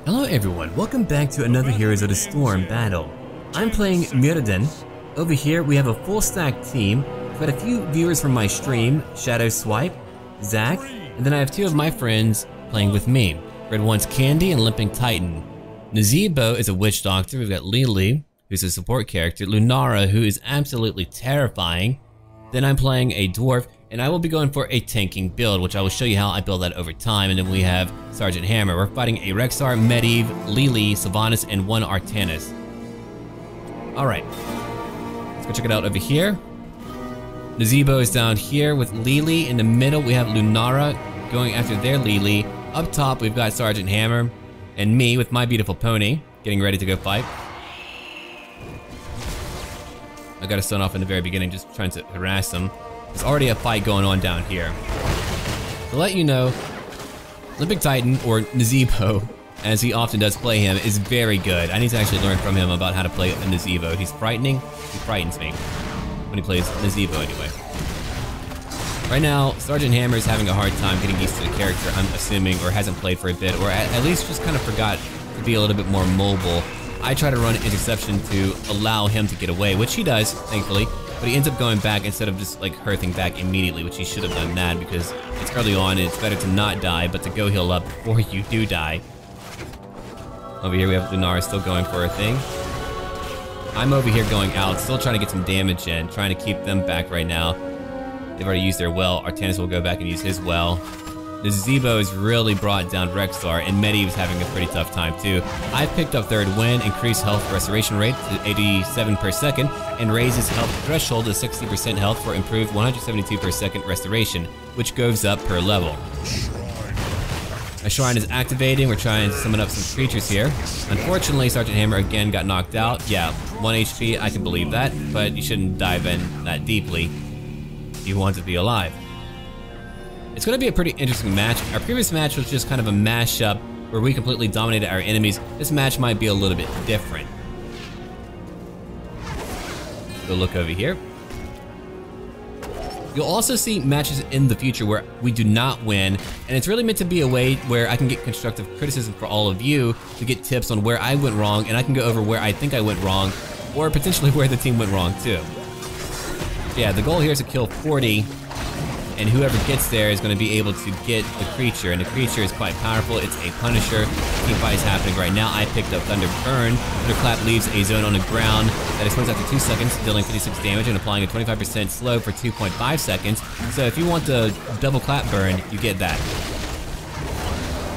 Hello everyone, welcome back to another Heroes of the Storm battle. I'm playing Muradin. Over here we have a full stack team. I've got a few viewers from my stream, Shadow Swipe, Zach, and then I have two of my friends playing with me. Red One's Candy and Limping Titan. Nazebo is a witch doctor. We've got Lily, who's a support character, Lunara, who is absolutely terrifying. Then I'm playing a dwarf, and I will be going for a tanking build, which I will show you how I build that over time. And then we have Sergeant Hammer. We're fighting a Rexar, Medivh, Lily, Sylvanas, and one Artanis. Alright, let's go check it out over here. Nazebo is down here with Lily. In the middle, we have Lunara going after their Lily. Up top, we've got Sergeant Hammer, and me with my beautiful pony, getting ready to go fight. I got to start off in the very beginning, just trying to harass them. There's already a fight going on down here. To let you know, Limping Titan, or Nazebo, as he often does play him, is very good. I need to actually learn from him about how to play a Nazebo. He's frightening. He frightens me when he plays Nazebo anyway. Right now, Sergeant Hammer is having a hard time getting used to the character, I'm assuming, or hasn't played for a bit, or at least just kind of forgot to be a little bit more mobile. I try to run interception to allow him to get away, which he does, thankfully, but he ends up going back instead of just like hearthing back immediately, which he should have done that because it's early on and it's better to not die, but to go heal up before you do die. Over here we have Lunara still going for her thing. I'm over here going out, still trying to get some damage in, trying to keep them back right now. They've already used their well. Artanis will go back and use his well. Nazebo has really brought down Rexar, and Medivh is having a pretty tough time too. I've picked up third win, increased health restoration rate to 87 per second, and raises health threshold to 60% health for improved 172 per second restoration, which goes up per level. A shrine is activating. We're trying to summon up some creatures here. Unfortunately, Sergeant Hammer again got knocked out. Yeah, 1 HP, I can believe that, but you shouldn't dive in that deeply if you want to be alive. It's going to be a pretty interesting match. Our previous match was just kind of a mashup where we completely dominated our enemies. This match might be a little bit different. Go look over here. You'll also see matches in the future where we do not win, and it's really meant to be a way where I can get constructive criticism for all of you to get tips on where I went wrong, and I can go over where I think I went wrong, or potentially where the team went wrong too. Yeah, the goal here is to kill 40, and whoever gets there is going to be able to get the creature, and the creature is quite powerful. It's a Punisher. Team fight is happening right now. I picked up Thunder Burn. Thunderclap leaves a zone on the ground that explodes after 2 seconds, dealing 56 damage and applying a 25% slow for 2.5 seconds. So if you want the double clap burn, you get that.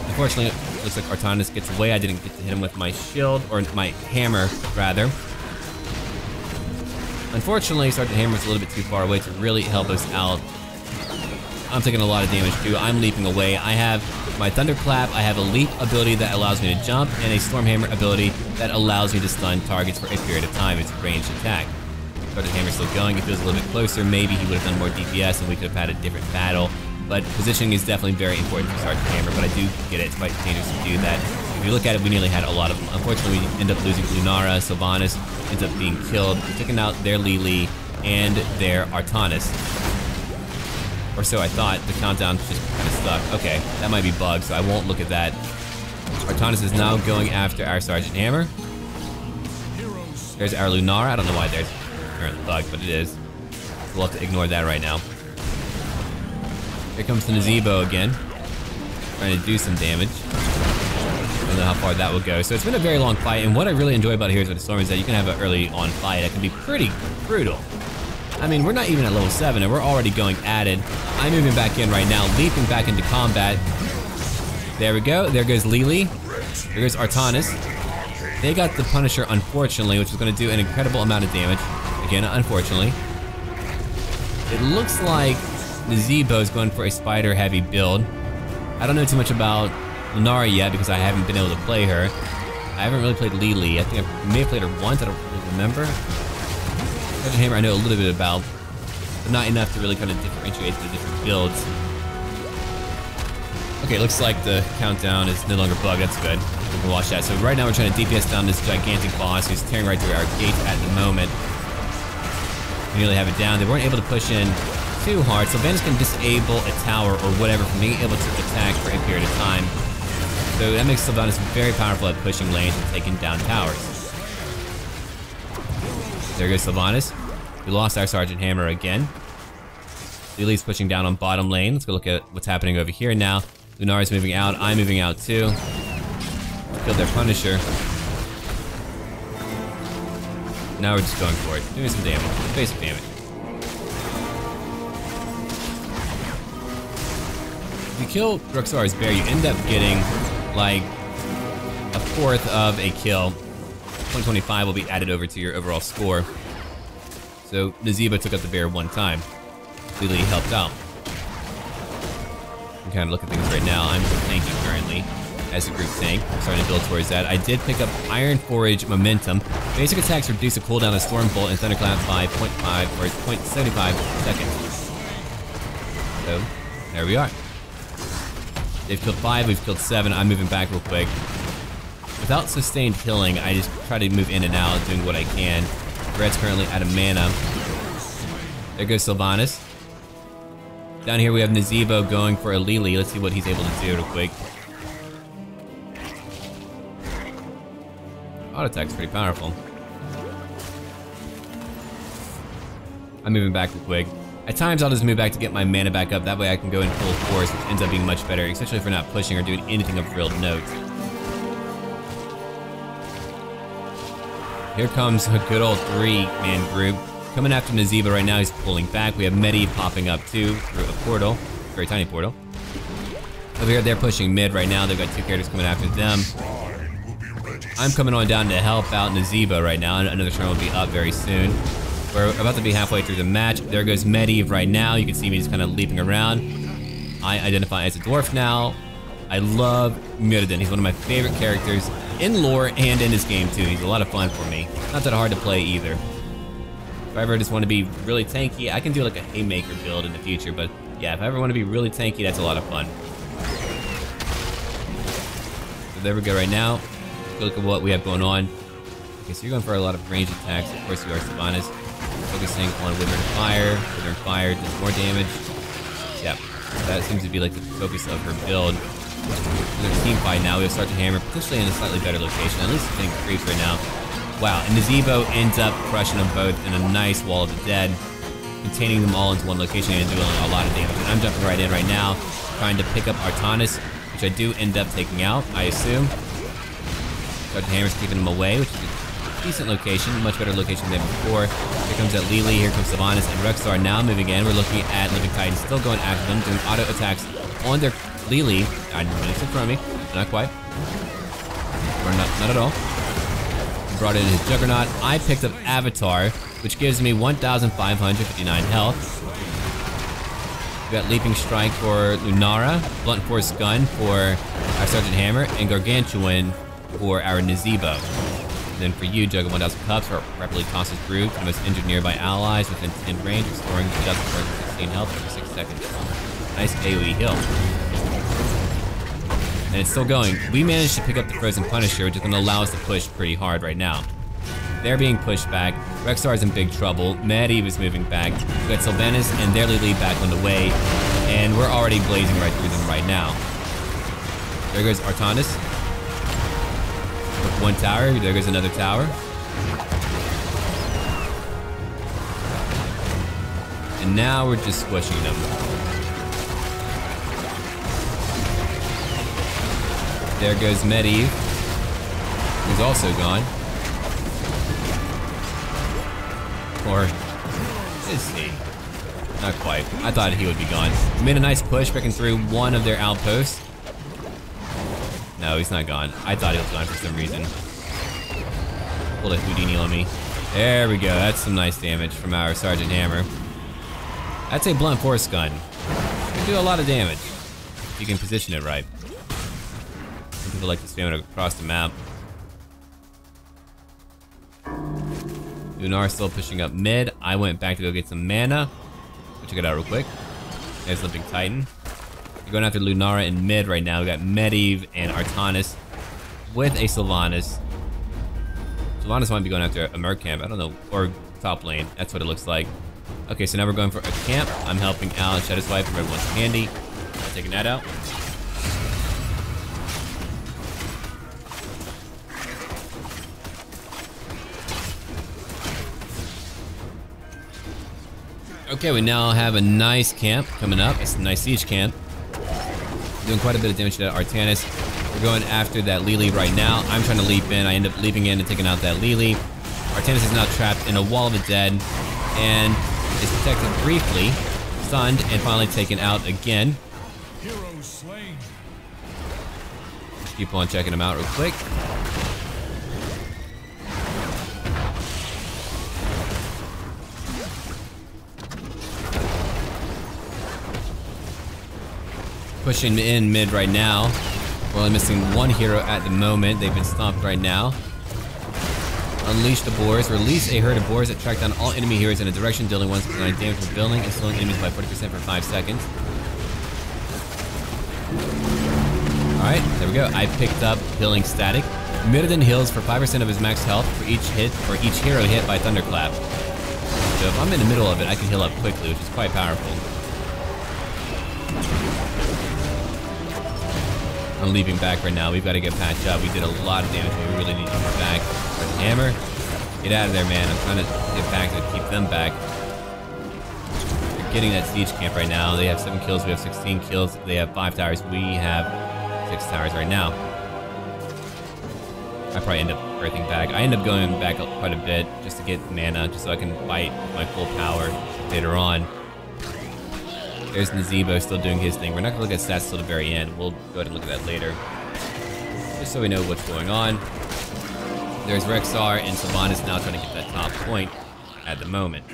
Unfortunately, it looks like Artanis gets away. I didn't get to hit him with my shield, or my hammer, rather. Unfortunately, Sergeant Hammer's a little bit too far away to really help us out. I'm taking a lot of damage too. I'm leaping away. I have my Thunderclap, I have a leap ability that allows me to jump, and a Stormhammer ability that allows me to stun targets for a period of time. It's a ranged attack. Sergeant Hammer's still going. If he was a little bit closer, maybe he would have done more DPS and we could have had a different battle. But positioning is definitely very important for Sergeant Hammer, but I do get it. It's quite dangerous to do that. If you look at it, we nearly had a lot of them. Unfortunately, we end up losing Lunara. Sylvanas ends up being killed. We're taking out their Lily and their Artanis. Or so I thought. The countdown just kind of stuck. Okay, that might be bugged, so I won't look at that. Artanis is now going after our Sergeant Hammer. There's our Lunara. I don't know why there's apparently bugged, but it is. We'll have to ignore that right now. Here comes the Nazebo again, trying to do some damage. I don't know how far that will go. So it's been a very long fight, and what I really enjoy about Heroes of the Storm is that you can have an early on fight that can be pretty brutal. I mean, we're not even at level 7, and we're already going at it. I'm moving back in right now, leaping back into combat. There we go. There goes Lily. There goes Artanis. They got the Punisher, unfortunately, which is going to do an incredible amount of damage. Again, unfortunately. It looks like Nazebo is going for a spider-heavy build. I don't know too much about Lunara yet because I haven't been able to play her. I haven't really played Lily. I think I may have played her once. I don't really remember. Sergeant Hammer I know a little bit about, but not enough to really kind of differentiate the different builds. Okay, looks like the countdown is no longer bugged. That's good. We can watch that. So right now we're trying to DPS down this gigantic boss who's tearing right through our gate at the moment. We nearly have it down. They weren't able to push in too hard, so Sylvanas can disable a tower or whatever from being able to attack for a period of time. So that makes Sylvanas very powerful at pushing lanes and taking down towers. There goes Sylvanas. We lost our Sergeant Hammer again. Lily's pushing down on bottom lane. Let's go look at what's happening over here now. Lunara's moving out. I'm moving out too. Killed their Punisher. Now we're just going for it. Doing some damage. Basic damage. If you kill Roxar's bear, you end up getting like a fourth of a kill. 125 will be added over to your overall score. So Nazeeba took out the bear one time. Lily helped out. You can kind of look at things right now. I'm tanking currently as a group tank. I'm starting to build towards that. I did pick up Iron Forage Momentum. Basic attacks reduce the cooldown of Storm Bolt and Thunderclap by 0.5 or 0.75 seconds. So, there we are. They've killed 5, we've killed 7. I'm moving back real quick. Without sustained healing, I just try to move in and out, doing what I can. Red's currently out of mana. There goes Sylvanas. Down here we have Nazeebo going for a Lily. Let's see what he's able to do real quick. Auto attack's pretty powerful. I'm moving back real quick. At times I'll just move back to get my mana back up. That way I can go in full force, which ends up being much better, especially if we're not pushing or doing anything of real note. Here comes a good old 3-man group. Coming after Nazeeba right now, he's pulling back. We have Medi popping up too through a portal. Very tiny portal. Over here, they're pushing mid right now. They've got 2 characters coming after them. I'm coming on down to help out Nazeeba right now. Another turn will be up very soon. We're about to be halfway through the match. There goes Medivh right now. You can see me just kind of leaping around. I identify as a dwarf now. I love Muradin. He's one of my favorite characters in lore and in this game too. He's a lot of fun for me. Not that hard to play either. If I ever just want to be really tanky, I can do like a Haymaker build in the future, but yeah, if I ever want to be really tanky, that's a lot of fun. So there we go right now. Look at what we have going on. Okay, so you're going for a lot of range attacks. Of course you are, Sylvanas. Focusing on Wither and Fire. Wither and Fire does more damage. Yep, that seems to be like the focus of her build. We're in a team fight now. We have Sergeant Hammer, potentially in a slightly better location. At least it's getting creeps right now. Wow, and Nazeebo ends up crushing them both in a nice wall of the dead, containing them all into one location and doing a lot of damage. And I'm jumping right in right now, trying to pick up Artanis, which I do end up taking out, I assume. Sergeant Hammer's keeping him away, which is a decent location, much better location than before. Here comes that Lily, here comes Sylvanas, and Rexar now moving in. We're looking at Living Titan still going after them, doing auto attacks on their Lily. I know it's in front of me, not quite. Or not at all. Brought in his Juggernaut. I picked up Avatar, which gives me 1,559 health. We got Leaping Strike for Lunara, Blunt Force Gun for our Sergeant Hammer, and Gargantuan for our Nazeebo. And then for you, Jug of 1,000 Cups, or rapidly tosses through to the most injured nearby allies within 10 range, restoring 2,416 health every 6 seconds. Nice AoE heal. And it's still going. We managed to pick up the Frozen Punisher, which is going to allow us to push pretty hard right now. They're being pushed back. Rexar's in big trouble. Medivh is moving back. We got Sylvanas and their Lily back on the way. And we're already blazing right through them right now. There goes Artanis. With one tower. There goes another tower. And now we're just squishing them. There goes Medivh, who's also gone. Or is he? Not quite. I thought he would be gone. We made a nice push, breaking through one of their outposts. No, he's not gone. I thought he was gone for some reason. Pulled a Houdini on me. There we go. That's some nice damage from our Sergeant Hammer. That's a Blunt Force Gun. It can do a lot of damage if you can position it right. Some people like to spam it across the map. Lunar still pushing up mid. I went back to go get some mana. We'll check it out real quick. There's Living Titan. We're going after Lunara in mid right now. We got Medivh and Artanis with a Sylvanas. Sylvanas might be going after a Mercamp. I don't know. Or top lane. That's what it looks like. Okay, so now we're going for a camp. I'm helping out Shadow Swipe from Everyone's Candy. Taking that out. Okay, we now have a nice camp coming up. It's a nice siege camp. Doing quite a bit of damage to that Artanis. We're going after that Lili right now. I'm trying to leap in. I end up leaping in and taking out that Lili. Artanis is now trapped in a wall of the dead and is protected briefly, stunned, and finally taken out again. Hero slain. Just keep on checking him out real quick. Pushing in mid right now. We're only missing one hero at the moment. They've been stomped right now. Unleash the boars. Release a herd of boars that track down all enemy heroes in a direction, dealing 169 damage to the building and slowing enemies by 40% for 5 seconds. Alright, there we go. I picked up healing static. Muradin heals for 5% of his max health for each hit, or each hero hit by thunderclap. So if I'm in the middle of it, I can heal up quickly, which is quite powerful. I'm leaping back right now. We've got to get patched up. We did a lot of damage. We really need to get back. Hammer, get out of there, man. I'm trying to get back to keep them back. They're getting that siege camp right now. They have 7 kills. We have 16 kills. They have 5 towers. We have 6 towers right now. I probably end up earthing back. I end up going back quite a bit just to get mana, just so I can fight my full power later on. There's Nazeebo still doing his thing. We're not going to look at stats till the very end. We'll go ahead and look at that later. Just so we know what's going on. There's Rexar and Sylvanas now trying to get that top point at the moment.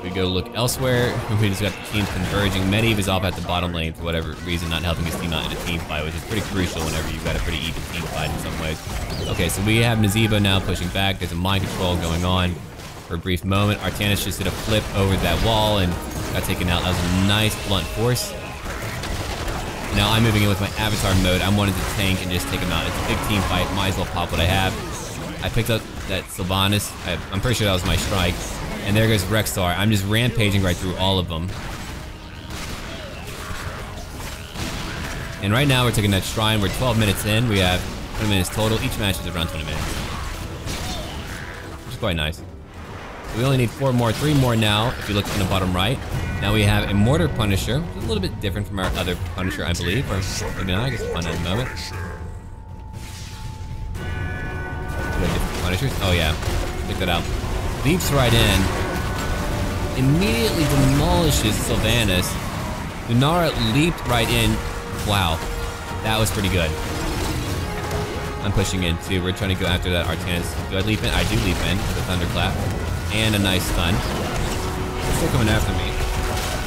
We go look elsewhere. We just got the teams converging. Medivh is off at the bottom lane for whatever reason, not helping his team out in a team fight, which is pretty crucial whenever you've got a pretty even team fight in some ways. Okay, so we have Nazeebo now pushing back. There's a mind control going on. For a brief moment, Artanis just did a flip over that wall and got taken out. That was a nice blunt force. Now I'm moving in with my avatar mode. I'm wanting to tank and just take him out. It's a big team fight. Might as well pop what I have. I picked up that Sylvanas. I'm pretty sure that was my strike. And there goes Rexar. I'm just rampaging right through all of them. And right now we're taking that shrine. We're 12 minutes in. We have 20 minutes total. Each match is around 20 minutes. Which is quite nice. We only need 3 more now, if you look in the bottom right. Now we have a Mortar Punisher, which is a little bit different from our other Punisher, I believe. Or maybe not, I guess we'll find out in a moment. We have different Punishers. Oh yeah, pick that out. Leaps right in. Immediately demolishes Sylvanas. Lunara leaped right in. Wow, that was pretty good. I'm pushing in too. We're trying to go after that Artanis. Do I leap in? I do leap in with a Thunderclap. And a nice stun. They're still coming after me.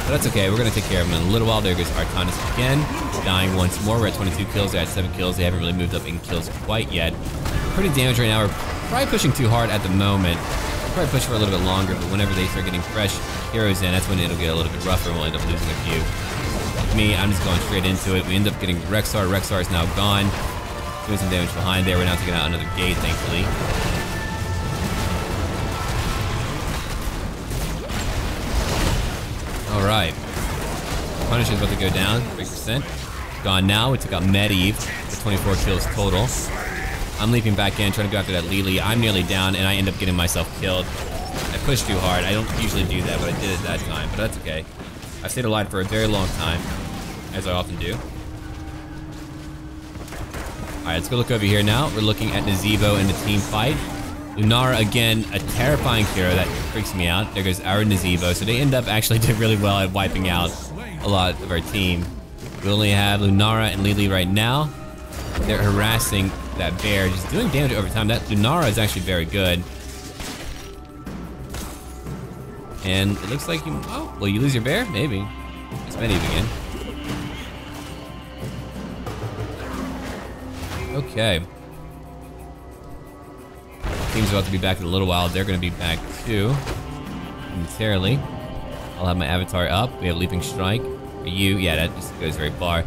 But that's okay, we're gonna take care of them in a little while. There goes Artanis again, dying once more. We're at 22 kills, they're at 7 kills. They haven't really moved up in kills quite yet. Pretty damaged right now. We're probably pushing too hard at the moment. We'll probably push for a little bit longer, but whenever they start getting fresh heroes in, that's when it'll get a little bit rougher and we'll end up losing a few. Like me, I'm just going straight into it. We end up getting Rexar. Rexar is now gone. Doing some damage behind there. We're now taking out another gate, thankfully. Alright. Punisher's about to go down, 3%. Gone now. We took out Medivh with 24 kills total. I'm leaping back in, trying to go after that Lili. I'm nearly down, and I end up getting myself killed. I pushed too hard. I don't usually do that, but I did it that time. But that's okay. I've stayed alive for a very long time, as I often do. Alright, let's go look over here now. We're looking at Nazeebo in the team fight. Lunara, again, a terrifying hero that freaks me out. There goes our Nazeebo. So they end up actually doing really well at wiping out a lot of our team. We only have Lunara and Lili right now. They're harassing that bear, just doing damage over time. That Lunara is actually very good. And it looks like you... Oh, will you lose your bear? Maybe. It's Medivh again. Okay. Team's about to be back in a little while. They're going to be back too, momentarily. I'll have my avatar up. We have Leaping Strike for you. Yeah, that just goes very far.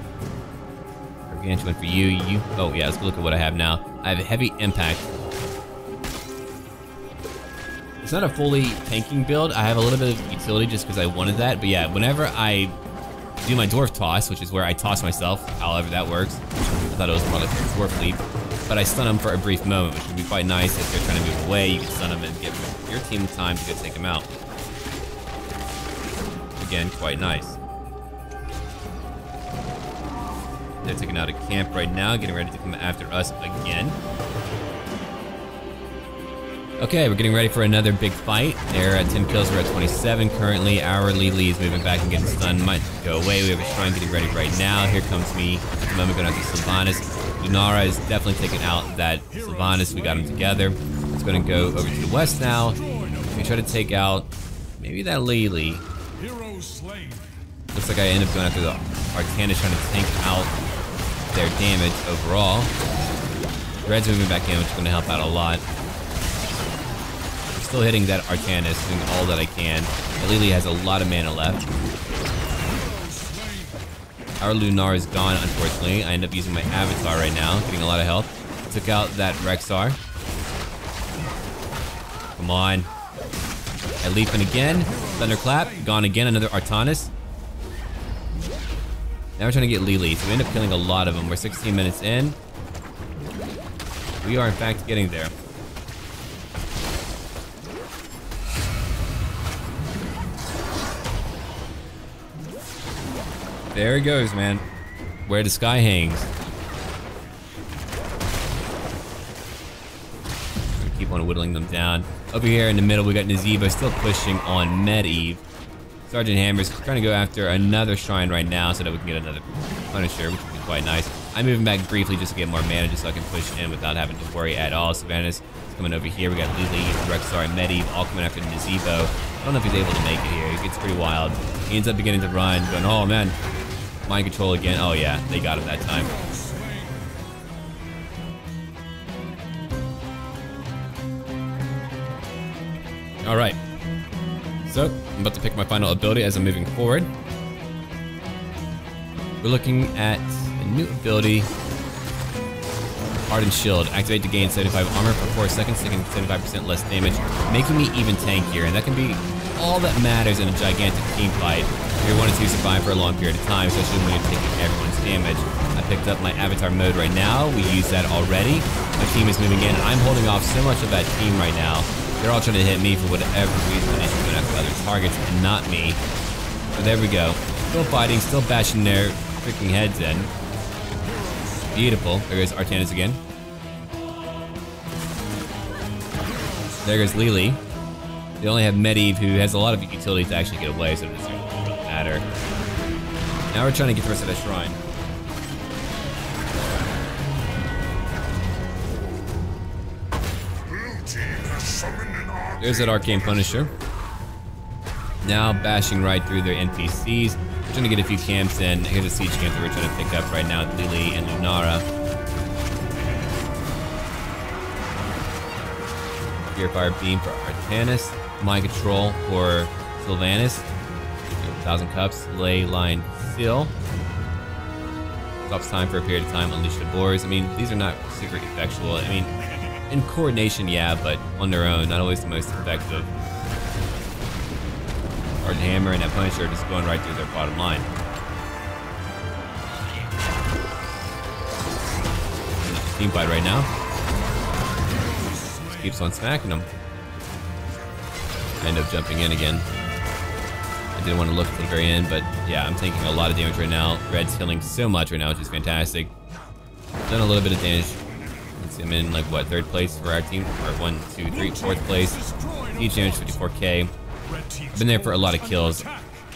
Gargantuan for you. You. Oh yeah, let's look at what I have now. I have a Heavy Impact. It's not a fully tanking build. I have a little bit of utility just because I wanted that. But yeah, whenever I do my Dwarf Toss, which is where I toss myself, however that works. I thought it was more like a Dwarf Leap. but I stun them for a brief moment, which would be quite nice if they're trying to move away. You can stun them and give your team time to go take them out. Again, quite nice. They're taking out a camp right now, getting ready to come after us again. Okay, we're getting ready for another big fight. They're at 10 kills, we're at 27 currently. Our Lily is moving back and getting stunned. Might go away. We have a shrine getting ready right now. Here comes me. At the moment, going after Sylvanas. Lunara is definitely taking out that Sylvanas. We got them together. It's going to go over to the west now. We try to take out maybe that Lily. Looks like I end up going after the Arcana, trying to tank out their damage overall. Red's moving back in, which is going to help out a lot. Still hitting that Arcanist, doing all that I can. Lily has a lot of mana left. Our Lunar is gone, unfortunately. I end up using my Avatar right now, getting a lot of health. Took out that Rexar. Come on. I leap in again. Thunderclap, gone again, another Artanis. Now we're trying to get Lily, so we end up killing a lot of them. We're 16 minutes in. We are in fact getting there. There it goes, man. Where the sky hangs. Keep on whittling them down. Over here in the middle, we got Nazeebo still pushing on Medivh. Sergeant Hammer's trying to go after another shrine right now so that we can get another Punisher, which would be quite nice. I'm moving back briefly just to get more mana, just so I can push in without having to worry at all. Savannah's coming over here. We got Lily, Rexar, and Medivh all coming after Nazeebo. I don't know if he's able to make it here. It gets pretty wild. He ends up beginning to run, going, oh man. Mind control again. Oh yeah, they got him that time. All right. So I'm about to pick my final ability as I'm moving forward. We're looking at a new ability. Hardened Shield. Activate to gain 75 armor for 4 seconds, taking 75% less damage, making me even tankier, and that can be all that matters in a gigantic team fight. You're wanting to survive for a long period of time, especially when you're taking everyone's damage. I picked up my Avatar mode right now. We use that already. My team is moving in. I'm holding off so much of that team right now. They're all trying to hit me for whatever reason. They should go after other targets and not me. So there we go. Still fighting, still bashing their freaking heads in. Beautiful. There goes Artanis again. There goes Lily. They only have Medivh, who has a lot of utility to actually get away, so it doesn't really matter. Now we're trying to get the rest of that shrine. There's that Arcane Punisher. Now bashing right through their NPCs. We're trying to get a few camps in. Here's a siege camp that we're trying to pick up right now with Lily and Lunara. Purifier Beam for Artanis. Mind Control for Sylvanas. 1,000 Cups. Ley Line Seal. Stops time for a period of time. Unleash the Boars. I mean, these are not super effectual. I mean, in coordination, yeah, but on their own, not always the most effective. Sergeant Hammer and that Punisher are just going right through their bottom line. Team fight right now. Just keeps on smacking them. I end up jumping in again. I didn't want to look at the very end, but yeah, I'm taking a lot of damage right now. Red's healing so much right now, which is fantastic. Done a little bit of damage. Let's see, I'm in like what, 3rd place for our team? Or 1, 2, 3, 4th place. Each damage 54k. I've been there for a lot of kills.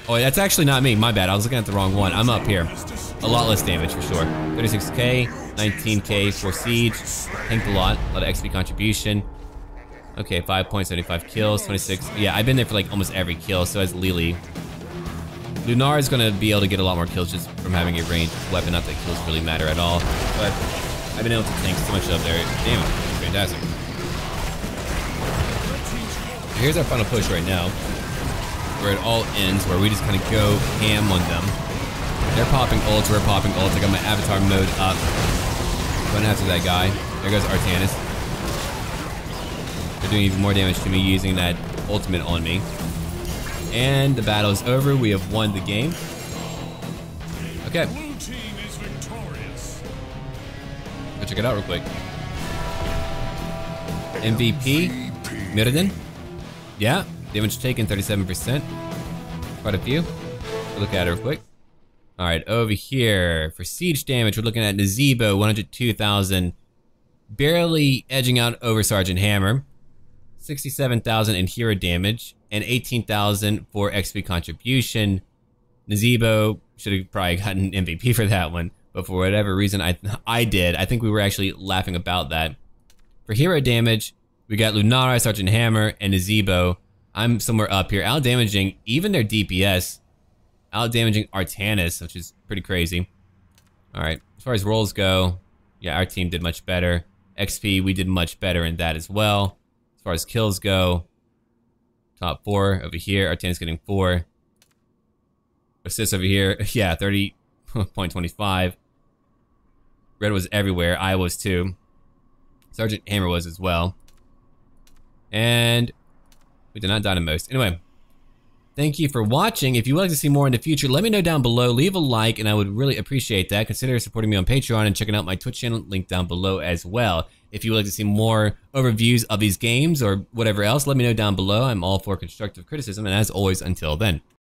Oh, that's actually not me. My bad. I was looking at the wrong one. I'm up here. A lot less damage for sure. 36k, 19k for siege. Tanked a lot of XP contribution. Okay, 5.75 kills, 26. Yeah, I've been there for like almost every kill, so has Lily. Lunar is going to be able to get a lot more kills just from having a ranged weapon. Not that kills really matter at all, but I've been able to tank so much of their damage. It's fantastic. Here's our final push right now, where it all ends, where we just kind of go ham on them. They're popping ults, we're popping ults. I got my Avatar mode up. Going after that guy. There goes Artanis. They're doing even more damage to me using that ultimate on me. And the battle is over. We have won the game. Okay. Go check it out real quick. MVP, Muradin. Yeah, damage taken 37%. Quite a few. We'll look at it real quick. Alright, over here, for siege damage, we're looking at Nazebo, 102,000. Barely edging out over Sergeant Hammer. 67,000 in hero damage, and 18,000 for XP contribution. Nazebo should have probably gotten MVP for that one, but for whatever reason I did. I think we were actually laughing about that. For hero damage, we got Lunara, Sergeant Hammer, and Nazebo. I'm somewhere up here, out damaging even their DPS, out damaging Artanis, which is pretty crazy. All right, as far as rolls go, yeah, our team did much better. XP, we did much better in that as well. As far as kills go, top 4 over here, Artanis getting 4. Assists over here, yeah, 30.25. Red was everywhere, I was too. Sergeant Hammer was as well. And we did not die the most. Anyway, thank you for watching. If you would like to see more in the future, let me know down below. Leave a like, and I would really appreciate that. Consider supporting me on Patreon and checking out my Twitch channel, link down below as well. If you would like to see more overviews of these games or whatever else, let me know down below. I'm all for constructive criticism, and as always, until then.